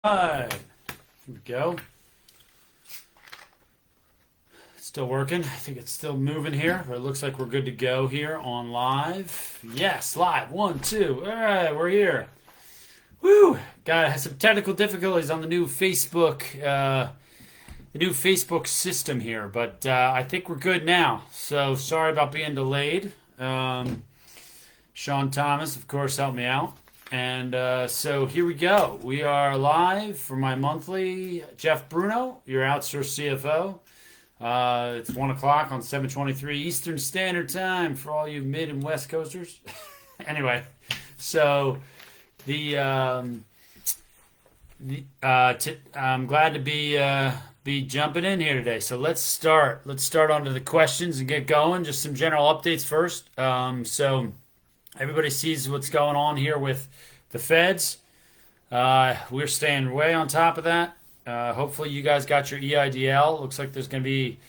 Here we go. Still working. I think it's still moving here, but it looks like we're good to go here on live. Yes, live. 1, 2. All right, we're here. Woo! Got some technical difficulties on the new Facebook system here, but I think we're good now. So sorry about being delayed. Sean Thomas, of course, helped me out. And so here we go. We are live for my monthly Jeff Bruno, your outsourced CFO. It's 1 o'clock on 7:23 Eastern Standard Time for all you mid and west coasters. Anyway, so I'm glad to be jumping in here today. So let's start. Let's start onto the questions and get going. Just some general updates first. So everybody sees what's going on here with the feds. We're staying way on top of that. Hopefully you guys got your EIDL. Looks like there's going to be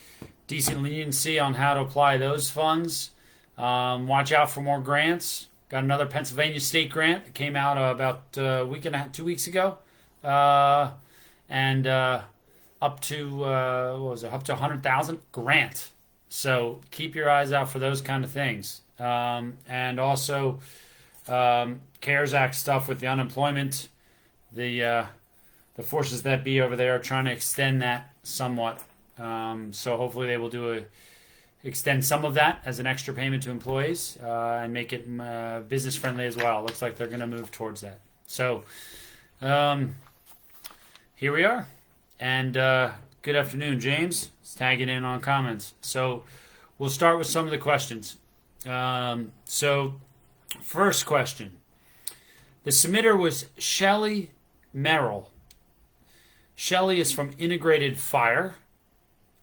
decent leniency on how to apply those funds. Watch out for more grants. Got another Pennsylvania state grant that came out about a week and a half, 2 weeks ago. And up to, what was it, up to 100,000 grant. So keep your eyes out for those kind of things. And also CARES Act stuff with the unemployment. The forces that be over there are trying to extend that somewhat. So hopefully they will extend some of that as an extra payment to employees and make it business friendly as well. Looks like they're going to move towards that. So here we are. And good afternoon, James. It's tagging in on comments. So we'll start with some of the questions. So first question. The submitter was Shelly Merrill. Shelly is from Integrated Fire.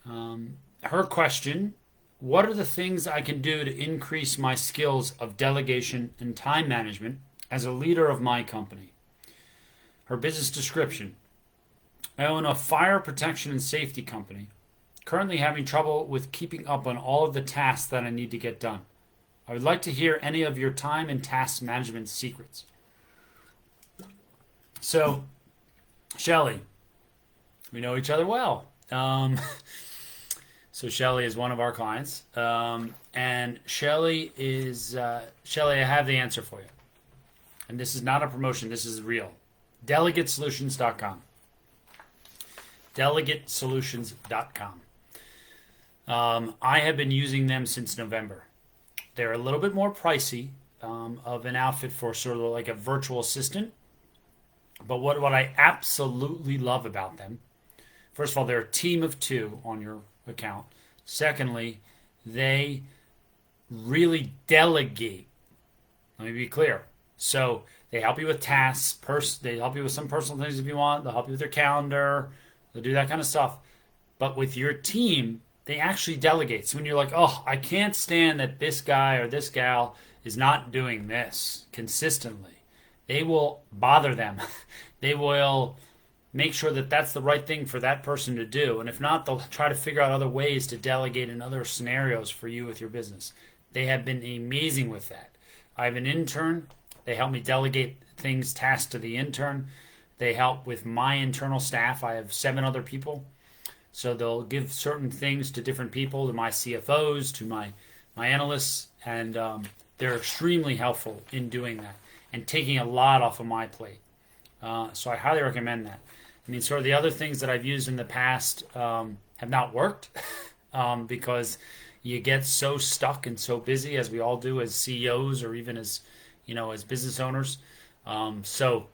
Her question, what are the things I can do to increase my skills of delegation and time management as a leader of my company? Her business description, I own a fire protection and safety company, currently having trouble with keeping up on all of the tasks that I need to get done. I would like to hear any of your time and task management secrets. So, Shelly, we know each other well. So Shelly is one of our clients. And Shelly, I have the answer for you. And this is not a promotion, this is real. DelegateSolutions.com. DelegateSolutions.com. I have been using them since November. They're a little bit more pricey of an outfit for sort of like a virtual assistant. But what I absolutely love about them, first of all, they're a team of 2 on your account. Secondly, they really delegate. Let me be clear. So they help you with tasks. They help you with some personal things if you want. They'll help you with your calendar. They'll do that kind of stuff. But with your team, they actually delegate. So when you're like, oh, I can't stand that this guy or this gal is not doing this consistently, they will bother them. They will make sure that that's the right thing for that person to do. And if not, they'll try to figure out other ways to delegate in other scenarios for you with your business. They have been amazing with that. I have an intern. They help me delegate tasks to the intern. They help with my internal staff. I have 7 other people. So they'll give certain things to different people, to my CFOs, to my analysts, and they're extremely helpful in doing that and taking a lot off of my plate. So I highly recommend that. I mean, sort of the other things that I've used in the past have not worked because you get so stuck and so busy, as we all do as CEOs or even as business owners. So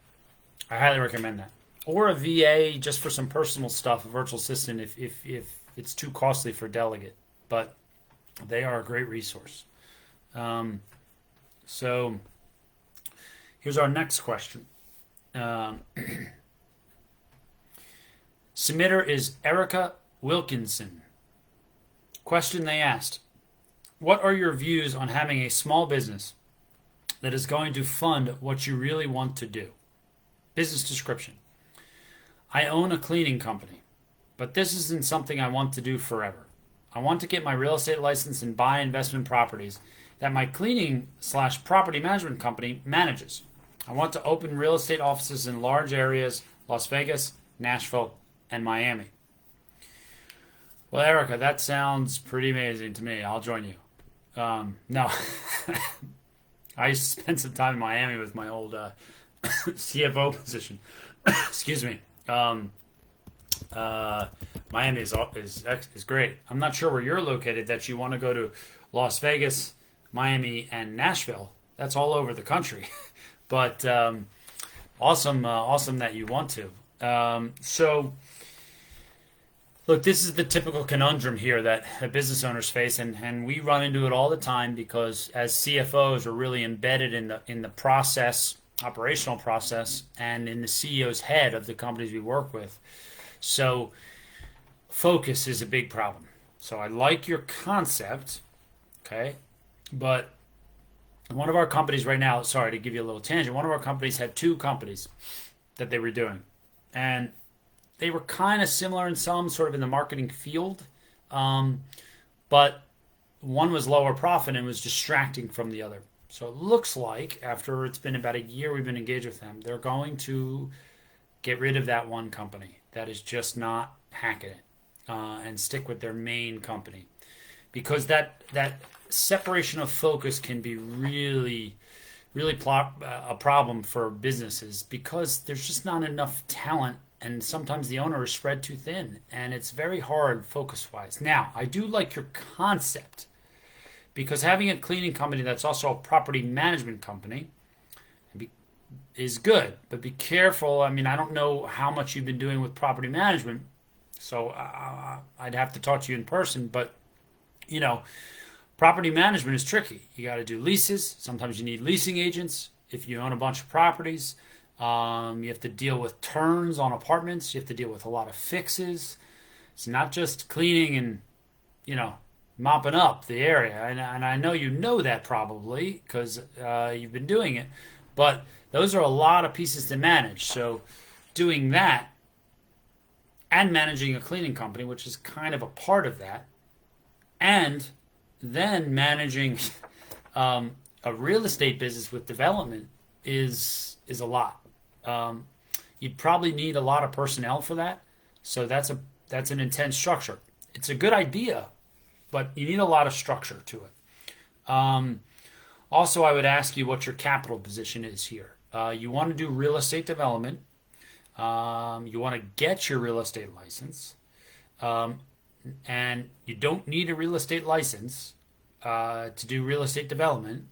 I highly recommend that. Or a VA just for some personal stuff, a virtual assistant if it's too costly for Delegate. But they are a great resource. So here's our next question. Submitter is Erica Wilkinson. Question they asked, what are your views on having a small business that is going to fund what you really want to do? Business description. I own a cleaning company, but this isn't something I want to do forever. I want to get my real estate license and buy investment properties that my cleaning/property management company manages. I want to open real estate offices in large areas Las Vegas, Nashville, and Miami. Well, Erica, that sounds pretty amazing to me. I'll join you. No, I spent some time in Miami with my old CFO position. Excuse me. Uh, Miami is great. I'm not sure where you're located. That you want to go to Las Vegas, Miami, and Nashville. That's all over the country. But awesome that you want to. So look, this is the typical conundrum here that business owners face, and we run into it all the time because as CFOs, we're really embedded in the process, operational process, and in the CEO's head of the companies we work with. So focus is a big problem. So I like your concept, okay, but one of our companies right now, sorry to give you a little tangent, one of our companies had two companies that they were doing, and they were kind of similar in some sort of in the marketing field, but one was lower profit and was distracting from the other. So it looks like after it's been about a year we've been engaged with them, they're going to get rid of that one company that is just not hacking it and stick with their main company because that separation of focus can be a problem for businesses because there's just not enough talent and sometimes the owner is spread too thin and it's very hard focus wise. Now, I do like your concept because having a cleaning company that's also a property management company is good, but be careful. I mean, I don't know how much you've been doing with property management, so I'd have to talk to you in person, but you know, property management is tricky. You got to do leases. Sometimes you need leasing agents. If you own a bunch of properties, you have to deal with turns on apartments. You have to deal with a lot of fixes. It's not just cleaning and, you know, mopping up the area. And I know you know that probably because you've been doing it. But those are a lot of pieces to manage. So doing that and managing a cleaning company, which is kind of a part of that, and then managing a real estate business with development is a lot. You'd probably need a lot of personnel for that. So that's an intense structure. It's a good idea, but you need a lot of structure to it. Also, I would ask you what your capital position is here. You want to do real estate development. You want to get your real estate license. And you don't need a real estate license to do real estate development.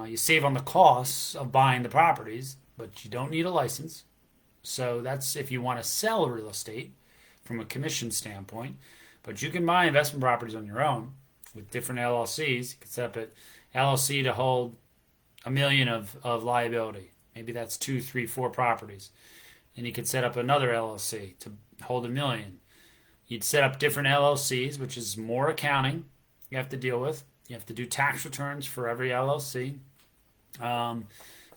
You save on the costs of buying the properties, but you don't need a license. So that's if you want to sell real estate from a commission standpoint. But you can buy investment properties on your own with different LLCs. You can set up an LLC to hold $1 million of liability. Maybe that's 2, 3, 4 properties. And you could set up another LLC to hold $1 million. You'd set up different LLCs, which is more accounting you have to deal with. You have to do tax returns for every LLC.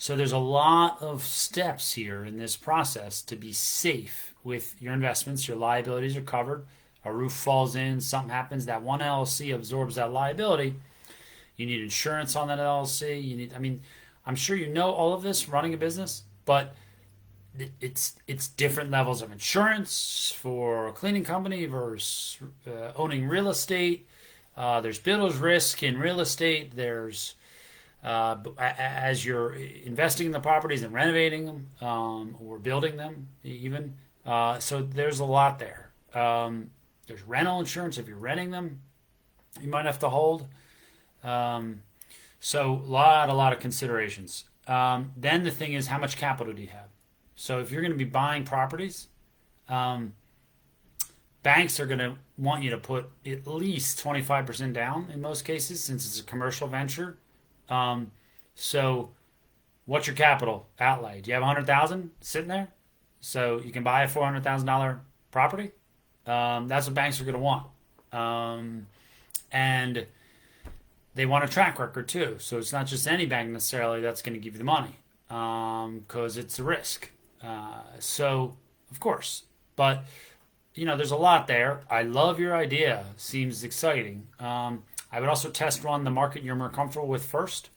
So there's a lot of steps here in this process to be safe with your investments. Your liabilities are covered. A roof falls in, something happens, that one LLC absorbs that liability. You need insurance on that LLC. I'm sure you know all of this running a business, but it's different levels of insurance for a cleaning company versus owning real estate. There's builder's risk in real estate. There's as you're investing in the properties and renovating them or building them even. So there's a lot there. There's rental insurance if you're renting them. You might have to hold. So a lot of considerations. Then the thing is, how much capital do you have? So if you're going to be buying properties, banks are going to want you to put at least 25% down in most cases since it's a commercial venture. So what's your capital outlay? Do you have 100,000 sitting there? So you can buy a $400,000 property? That's what banks are going to want. And they want a track record too. So it's not just any bank necessarily that's going to give you the money because it's a risk. So, of course. But, there's a lot there. I love your idea. Seems exciting. I would also test run the market you're more comfortable with first.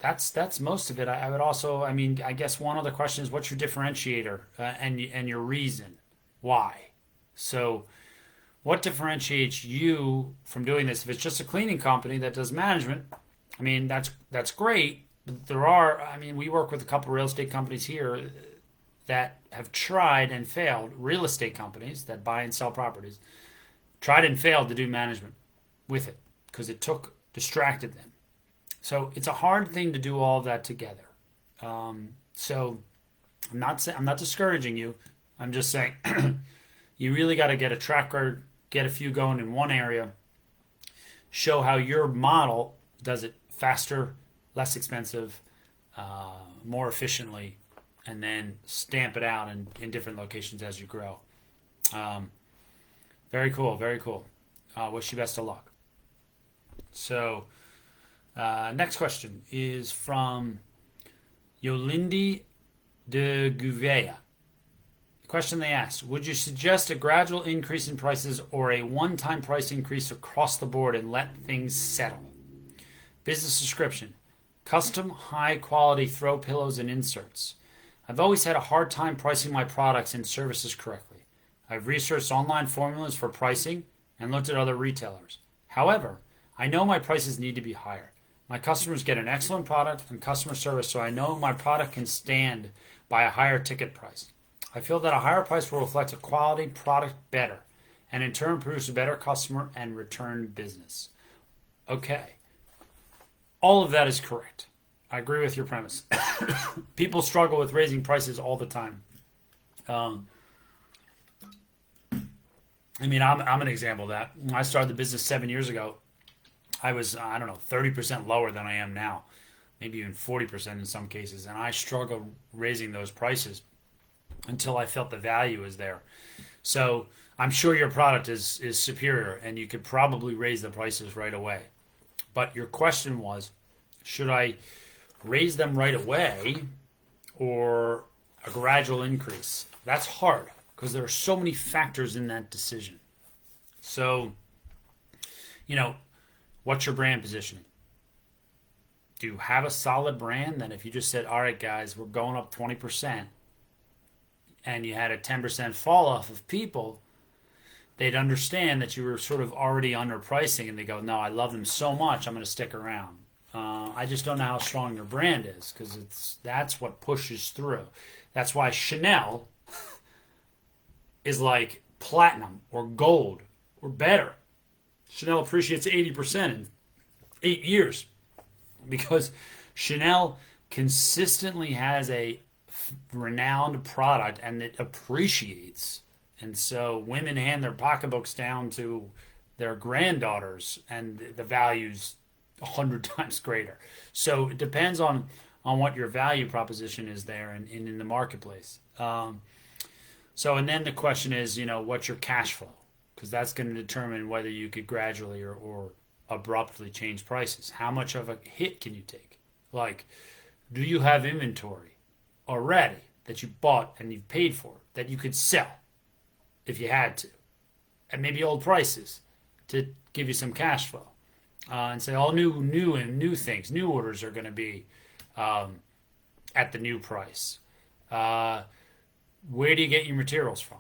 that's most of it. I would also, I mean, I guess one other question is what's your differentiator and your reason why. So, what differentiates you from doing this? If it's just a cleaning company that does management, I mean, that's great. But there are, I mean, we work with a couple real estate companies here that have tried and failed. Real estate companies that buy and sell properties tried and failed to do management with it because it distracted them. So it's a hard thing to do all of that together. So I'm not discouraging you. I'm just saying you really got to get a track record, get a few going in one area, show how your model does it faster, less expensive, more efficiently, and then stamp it out in different locations as you grow. Um, Very cool, very cool. Wish you best of luck. So, next question is from Yolindi de Gouveia. The question they asked: would you suggest a gradual increase in prices or a one-time price increase across the board and let things settle? Business description: custom, high-quality throw pillows and inserts. I've always had a hard time pricing my products and services correctly. I've researched online formulas for pricing and looked at other retailers. However, I know my prices need to be higher. My customers get an excellent product and customer service, so I know my product can stand by a higher ticket price. I feel that a higher price will reflect a quality product better, and in turn produce a better customer and return business. Okay, all of that is correct. I agree with your premise. People struggle with raising prices all the time. Um, I mean, I'm an example of that. When I started the business 7 years ago, I was, I don't know, 30% lower than I am now, maybe even 40% in some cases. And I struggled raising those prices until I felt the value is there. So I'm sure your product is superior and you could probably raise the prices right away. But your question was, should I raise them right away or a gradual increase? That's hard because there are so many factors in that decision. So, you know, what's your brand positioning? Do you have a solid brand? Then if you just said, all right, guys, we're going up 20%, and you had a 10% fall off of people, they'd understand that you were sort of already underpricing, and they go, no, I love them so much, I'm going to stick around. I just don't know how strong your brand is because that's what pushes through. That's why Chanel is like platinum or gold or better. Chanel appreciates 80% in 8 years because Chanel consistently has a renowned product and it appreciates. And so women hand their pocketbooks down to their granddaughters and the value's 100 times greater. So it depends on what your value proposition is there and in the marketplace. So, and then the question is, you know, what's your cash flow? Because that's going to determine whether you could gradually or abruptly change prices. How much of a hit can you take? Like, do you have inventory already that you bought and you've paid for that you could sell if you had to? And maybe old prices to give you some cash flow. And say all new things, new orders are going to be at the new price. Where do you get your materials from?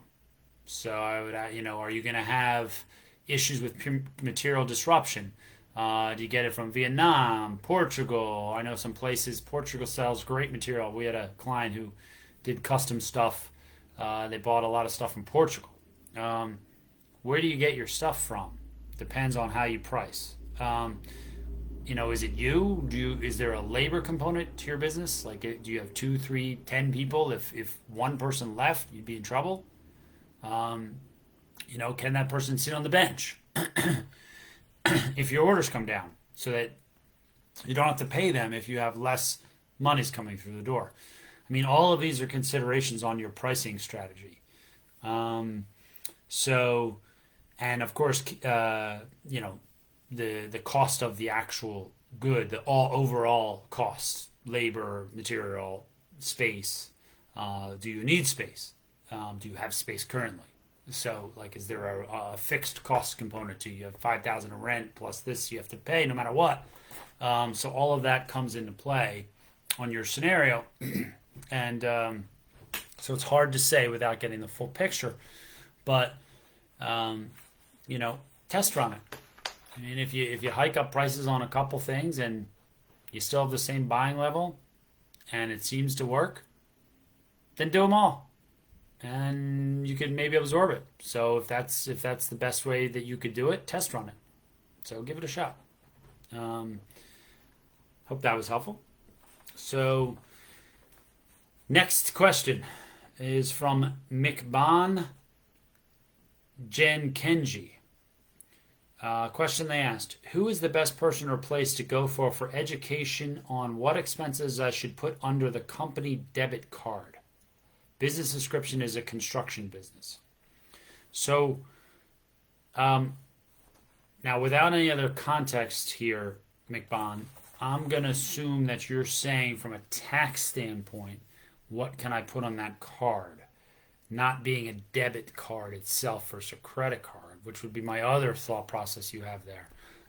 So I would, you know, are you going to have issues with material disruption? Do you get it from Vietnam, Portugal? I know some places Portugal sells great material. We had a client who did custom stuff. They bought a lot of stuff from Portugal. Where do you get your stuff from? Depends on how you price. You know, is it you? Is there a labor component to your business? Like, do you have 2, 3, 10 people? If one person left, you'd be in trouble. You know, can that person sit on the bench if your orders come down so that you don't have to pay them if you have less monies coming through the door? I mean, all of these are considerations on your pricing strategy. So, and of course, you know, the cost of the actual good, the all overall costs, labor, material, space. Do you need space? Do you have space currently? So, like, is there a fixed cost component to you? You have 5,000 of rent plus this you have to pay no matter what. So all of that comes into play on your scenario. And so it's hard to say without getting the full picture. But, um, test run it. I mean, if you hike up prices on a couple things and you still have the same buying level and it seems to work, then do them all, and you can maybe absorb it. So if that's the best way that you could do it, test run it. So give it a shot. Um, Hope that was helpful. So next question is from Mikban Jen Kenji. Question they asked: who is the best person or place to go for education on what expenses I should put under the company debit card? Business description is a construction business. So, now without any other context here, McBon, I'm going to assume that you're saying from a tax standpoint, what can I put on that card? Not being a debit card itself versus a credit card, which would be my other thought process you have there.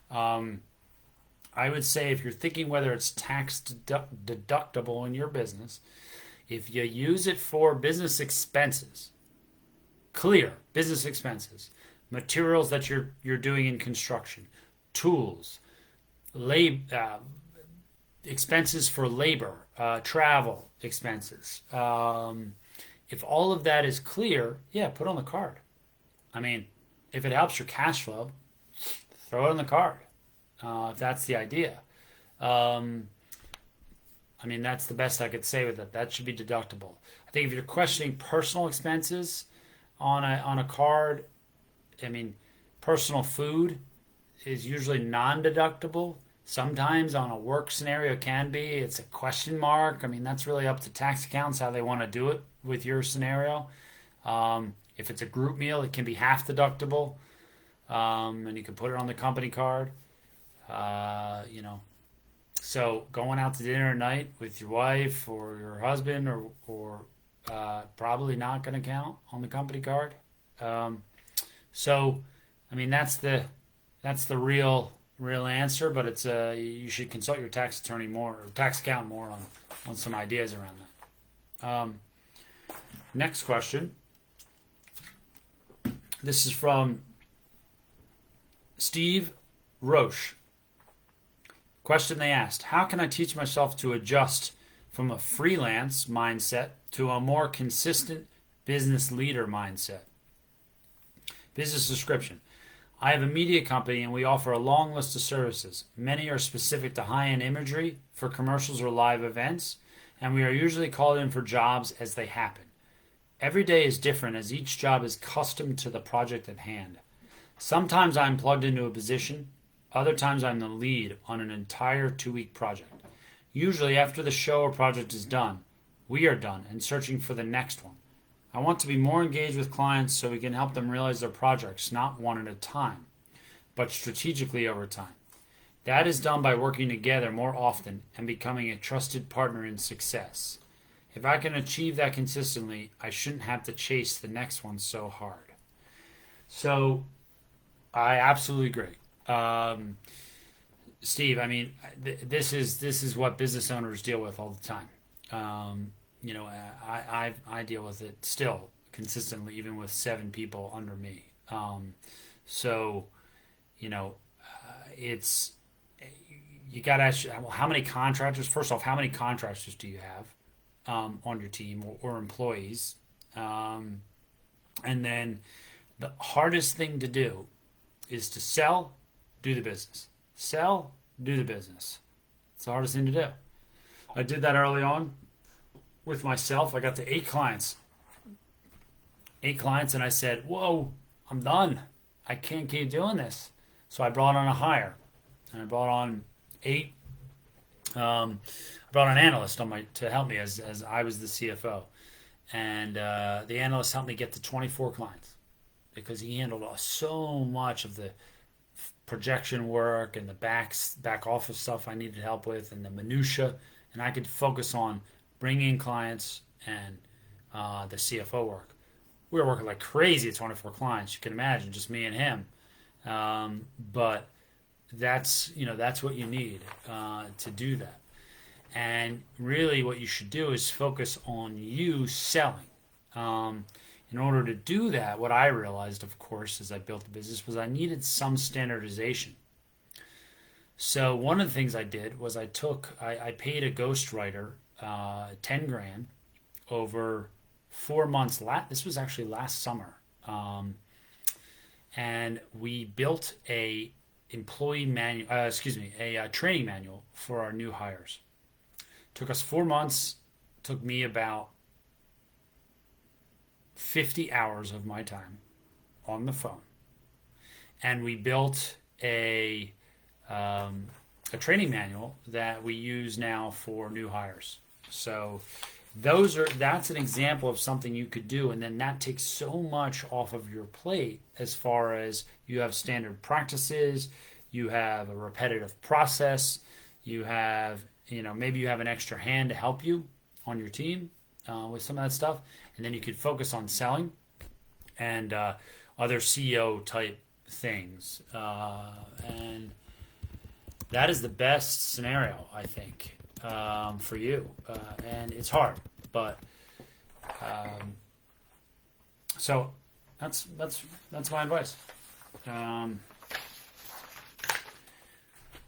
I would say if you're thinking whether it's tax deductible in your business, if you use it for business expenses, clear business expenses, materials that you're doing in construction, tools, expenses for labor, travel expenses. If all of that is clear, yeah, put on the card. I mean, if it helps your cash flow, throw it on the card. If that's the idea. I mean, that's the best I could say with it. That should be deductible. I think if you're questioning personal expenses on a card, I mean, personal food is usually non-deductible. Sometimes on a work scenario it can be. It's a question mark. I mean, that's really up to tax accountants how they want to do it with your scenario. If it's a group meal, it can be half deductible, and you can put it on the company card. So going out to dinner at night with your wife or your husband or probably not going to count on the company card. So, I mean, that's the real answer, but it's you should consult your tax attorney more or tax accountant more on some ideas around that. Next question. This is from Steve Roche. Question they asked: how can I teach myself to adjust from a freelance mindset to a more consistent business leader mindset? Business description: I have a media company and we offer a long list of services. Many are specific to high-end imagery for commercials or live events, and we are usually called in for jobs as they happen. Every day is different as each job is custom to the project at hand. Sometimes I'm plugged into a position, other times I'm the lead on an entire 2-week project. Usually after the show or project is done, we are done and searching for the next one. I want to be more engaged with clients so we can help them realize their projects, not one at a time, but strategically over time. That is done by working together more often and becoming a trusted partner in success. If I can achieve that consistently, I shouldn't have to chase the next one so hard. So, I absolutely agree. Steve, I mean, this is what business owners deal with all the time. I deal with it still consistently, even with 7 people under me. It's you got to ask, well, how many contractors? First off, how many contractors do you have on your team or employees? And then the hardest thing to do is to sell, do the business. Sell, do the business. It's the hardest thing to do. I did that early on with myself. I got to 8 clients. 8 clients, and I said, whoa, I'm done. I can't keep doing this. So I brought on a hire. And I brought on 8. I brought an analyst to help me as I was the CFO. And the analyst helped me get to 24 clients because he handled so much of the projection work and the back office stuff I needed help with and the minutia, and I could focus on bringing in clients and the CFO work. We were working like crazy at 24 clients. You can imagine, just me and him. But that's what you need to do that. And really, what you should do is focus on you selling. Um, in order to do that, what I realized, of course, as I built the business, was I needed some standardization. So one of the things I did was I paid a ghostwriter 10 grand over 4 months. This was actually last summer. And we built a employee manual, a training manual for our new hires. Took us 4 months. Took me about 50 hours of my time on the phone, and we built a training manual that we use now for new hires. So that's an example of something you could do, and then that takes so much off of your plate as far as you have standard practices, you have a repetitive process, you have maybe you have an extra hand to help you on your team with some of that stuff, and then you could focus on selling and other CEO type things, and that is the best scenario, I think, for you. And it's hard, but so that's my advice.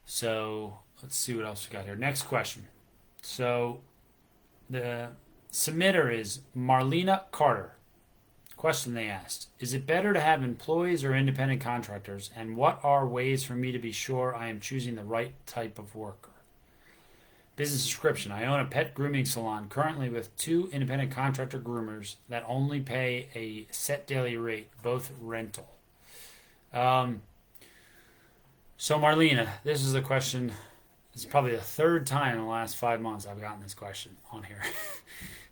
So let's see what else we got here. Next question. So the submitter is Marlena Carter. Question they asked: is it better to have employees or independent contractors? And what are ways for me to be sure I am choosing the right type of worker? Business description: I own a pet grooming salon currently with 2 independent contractor groomers that only pay a set daily rate, both rental. So Marlena, this is a question. It's probably the 3rd time in the last 5 months I've gotten this question on here.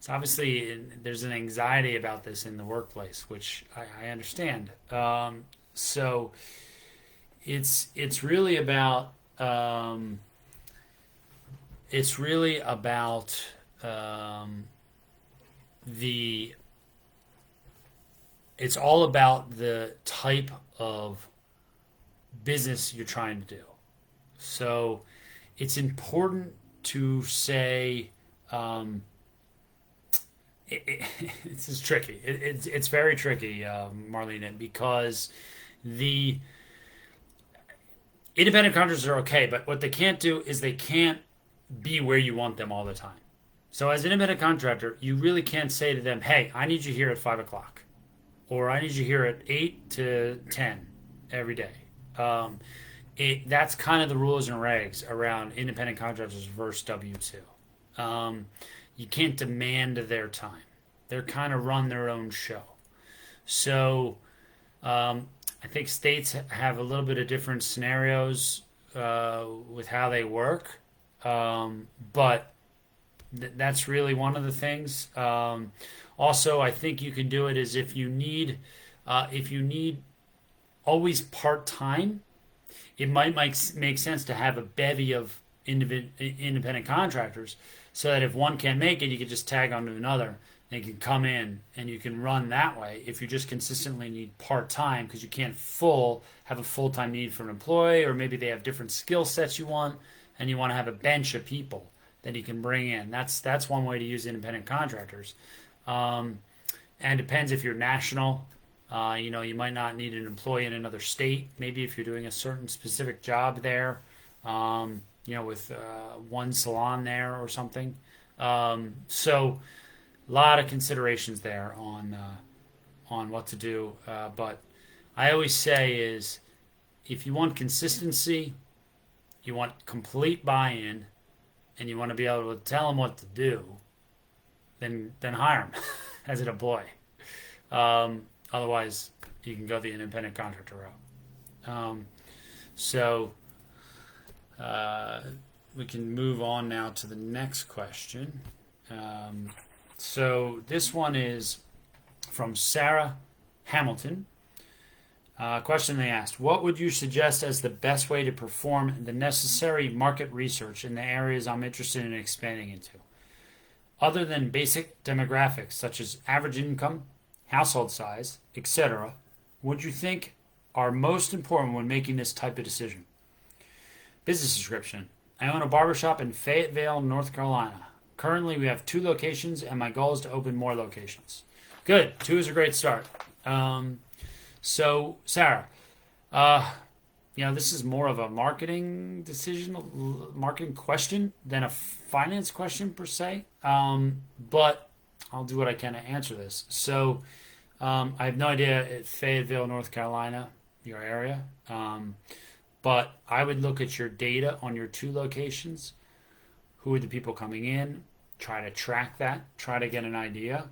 So obviously there's an anxiety about this in the workplace, which I understand. So it's really about it's all about the type of business you're trying to do. So it's important to say, this is tricky. It's very tricky, Marlena, because the independent contractors are okay, but what they can't do is they can't be where you want them all the time. So as an independent contractor, you really can't say to them, hey, I need you here at 5 o'clock, or I need you here at 8 to 10 every day. That's kind of the rules and regs around independent contractors versus W-2. You can't demand their time. They're kind of run their own show. So I think states have a little bit of different scenarios with how they work, but that's really one of the things. Also, I think you can do it as if you need always part-time. It might make sense to have a bevy of independent contractors, so that if one can't make it, you can just tag onto another. They can come in and you can run that way. If you just consistently need part-time because you can't have a full-time need for an employee, or maybe they have different skill sets you want, and you want to have a bench of people that you can bring in. That's one way to use independent contractors. And it depends if you're national. You might not need an employee in another state. Maybe if you're doing a certain specific job there, with one salon there or something. So a lot of considerations there on what to do. But I always say is, if you want consistency, you want complete buy-in, and you want to be able to tell them what to do, then hire them as an employee. Otherwise, you can go the independent contractor route. We can move on now to the next question. So this one is from Sarah Hamilton. Question they asked: what would you suggest as the best way to perform the necessary market research in the areas I'm interested in expanding into? Other than basic demographics such as average income, household size, etc., what do you think are most important when making this type of decision? Business description. I own a barbershop in Fayetteville, North Carolina. Currently, we have 2 locations, and my goal is to open more locations. Good. 2 is a great start. So, Sarah, uh, this is more of a marketing decision, marketing question than a finance question per se. But I'll do what I can to answer this. So, I have no idea at Fayetteville, North Carolina, your area. But I would look at your data on your 2 locations. Who are the people coming in? Try to track that. Try to get an idea.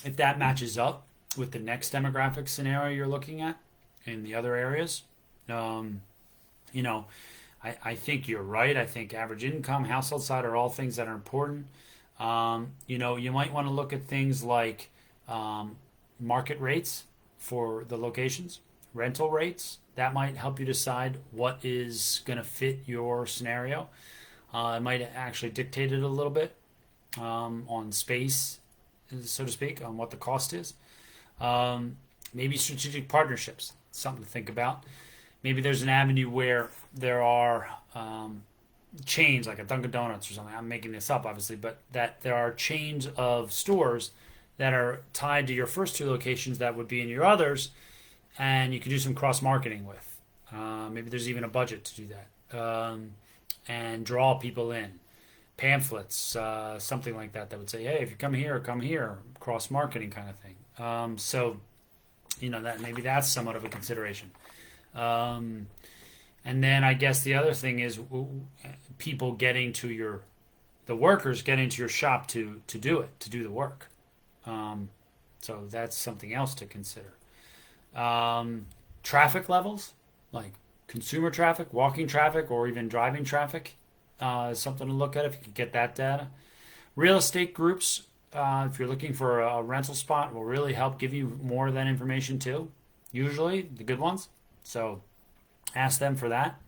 If that matches up with the next demographic scenario you're looking at in the other areas, um, you know, I think you're right. I think average income, household side are all things that are important. You might want to look at things like market rates for the locations, rental rates. That might help you decide what is going to fit your scenario. It might actually dictate it a little bit on space, so to speak, on what the cost is. Maybe strategic partnerships, something to think about. Maybe there's an avenue where there are chains like a Dunkin' Donuts or something. I'm making this up, obviously, but that there are chains of stores that are tied to your first 2 locations that would be in your others, and you could do some cross marketing with. Maybe there's even a budget to do that, and draw people in. Pamphlets, something like that would say, hey, if you come here, cross marketing kind of thing. That maybe that's somewhat of a consideration. And then I guess the other thing is people the workers getting to your shop to do the work. So that's something else to consider. Traffic levels, like consumer traffic, walking traffic, or even driving traffic, is something to look at if you can get that data. Real estate groups, if you're looking for a rental spot, will really help give you more of that information too. Usually, the good ones. So ask them for that.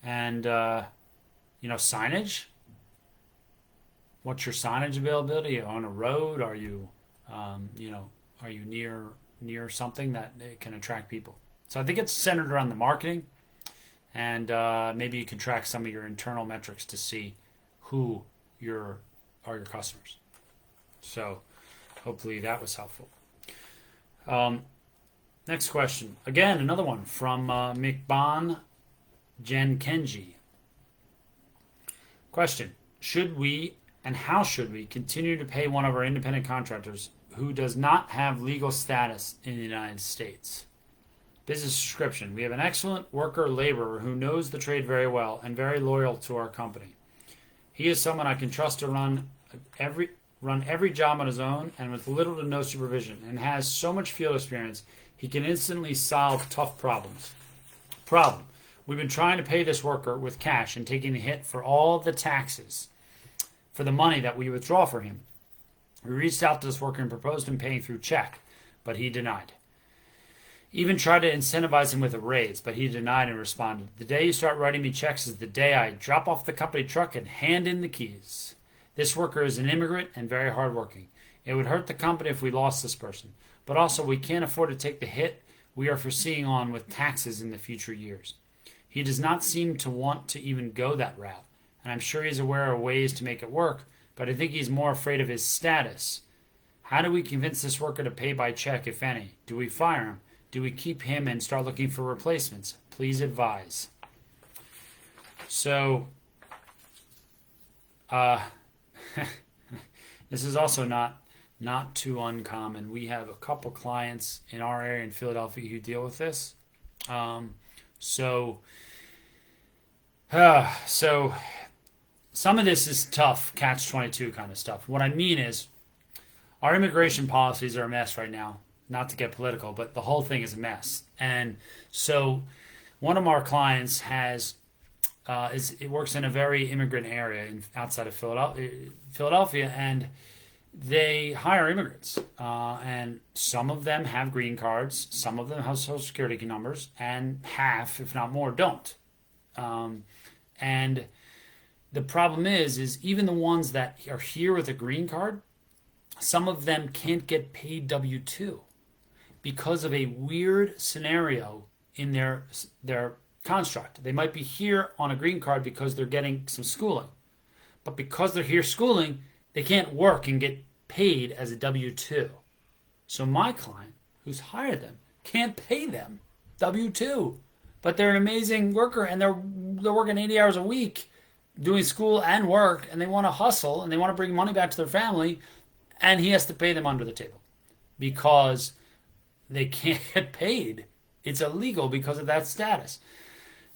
And, signage. What's your signage availability? Are you on a road? Are you, are you near something that can attract people? So I think it's centered around the marketing, and maybe you can track some of your internal metrics to see who are your customers. So hopefully that was helpful. Next question. Again, another one from Mikban Jen Kenji. Question. Should we and how should we continue to pay one of our independent contractors who does not have legal status in the United States? Business description. We have an excellent worker laborer who knows the trade very well and very loyal to our company. He is someone I can trust to run every job on his own and with little to no supervision, and has so much field experience he can instantly solve tough problems. Problem. We've been trying to pay this worker with cash and taking the hit for all the taxes for the money that we withdraw for him. We reached out to this worker and proposed him paying through check, but he denied. Even tried to incentivize him with a raise, but he denied and responded, "The day you start writing me checks is the day I drop off the company truck and hand in the keys." This worker is an immigrant and very hardworking. It would hurt the company if we lost this person, but also we can't afford to take the hit we are foreseeing on with taxes in the future years. He does not seem to want to even go that route, and I'm sure he's aware of ways to make it work, but I think he's more afraid of his status. How do we convince this worker to pay by check, if any? Do we fire him? Do we keep him and start looking for replacements? Please advise. So, this is also not too uncommon. We have a couple clients in our area in Philadelphia who deal with this. So some of this is tough, catch-22 kind of stuff. What I mean is, our immigration policies are a mess right now. Not to get political, but the whole thing is a mess. And so one of our clients it works in a very immigrant area outside of Philadelphia, and they hire immigrants. And some of them have green cards, some of them have social security numbers, and half, if not more, don't. And the problem is even the ones that are here with a green card, some of them can't get paid W-2 because of a weird scenario in their construct. They might be here on a green card because they're getting some schooling. But because they're here schooling, they can't work and get paid as a W-2. So my client, who's hired them, can't pay them W-2. But they're an amazing worker and they're working 80 hours a week doing school and work, and they want to hustle and they want to bring money back to their family, and he has to pay them under the table because they can't get paid. It's illegal because of that status.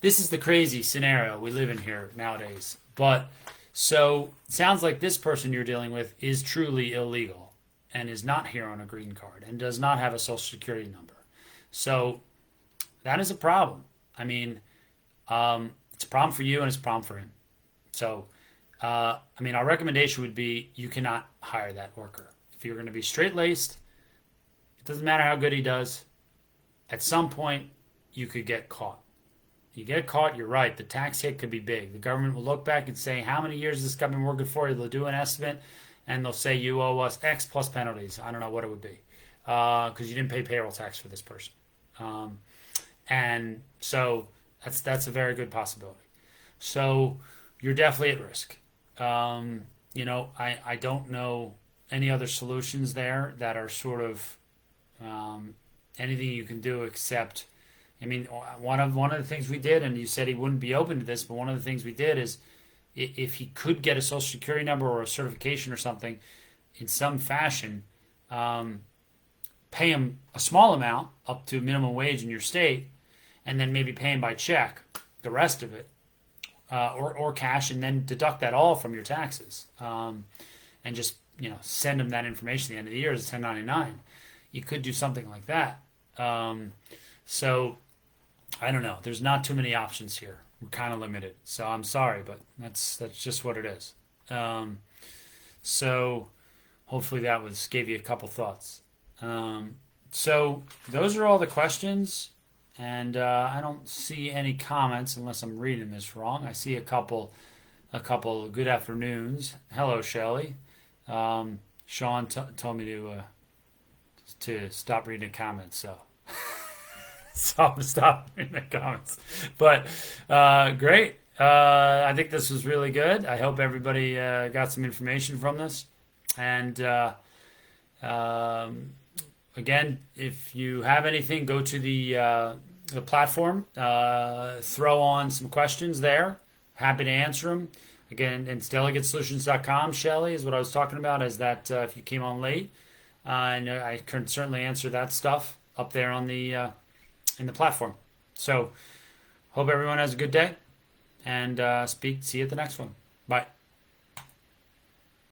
This is the crazy scenario we live in here nowadays. But so it sounds like this person you're dealing with is truly illegal and is not here on a green card and does not have a social security number. So that is a problem. I mean, it's a problem for you and it's a problem for him. So, our recommendation would be you cannot hire that worker. If you're going to be straight-laced, it doesn't matter how good he does. At some point, you could get caught. You get caught, you're right. The tax hit could be big. The government will look back and say, how many years has this guy been working for you? They'll do an estimate, and they'll say you owe us X plus penalties. I don't know what it would be because you didn't pay payroll tax for this person. And so that's a very good possibility. So you're definitely at risk. I don't know any other solutions there that are sort of anything you can do except, one of the things we did, and you said he wouldn't be open to this, but one of the things we did is if he could get a social security number or a certification or something in some fashion, pay him a small amount up to minimum wage in your state, and then maybe pay him by check the rest of it, or cash, and then deduct that all from your taxes, and just send him that information at the end of the year as a 1099. You could do something like that. So I don't know. There's not too many options here. We're kind of limited. So I'm sorry, but that's just what it is. So hopefully that gave you a couple thoughts. So those are all the questions. And I don't see any comments unless I'm reading this wrong. I see a couple good afternoons. Hello, Shelley. Sean told me to stop reading the comments, so so I'm gonna stop reading the comments. But great. I think this was really good. I hope everybody got some information from this. And again, if you have anything, go to the platform, throw on some questions there. Happy to answer them. Again, it's delegatesolutions.com, Shelley, is what I was talking about, is that if you came on late, and I can certainly answer that stuff up there on the in the platform. So hope everyone has a good day, and see you at the next one. Bye.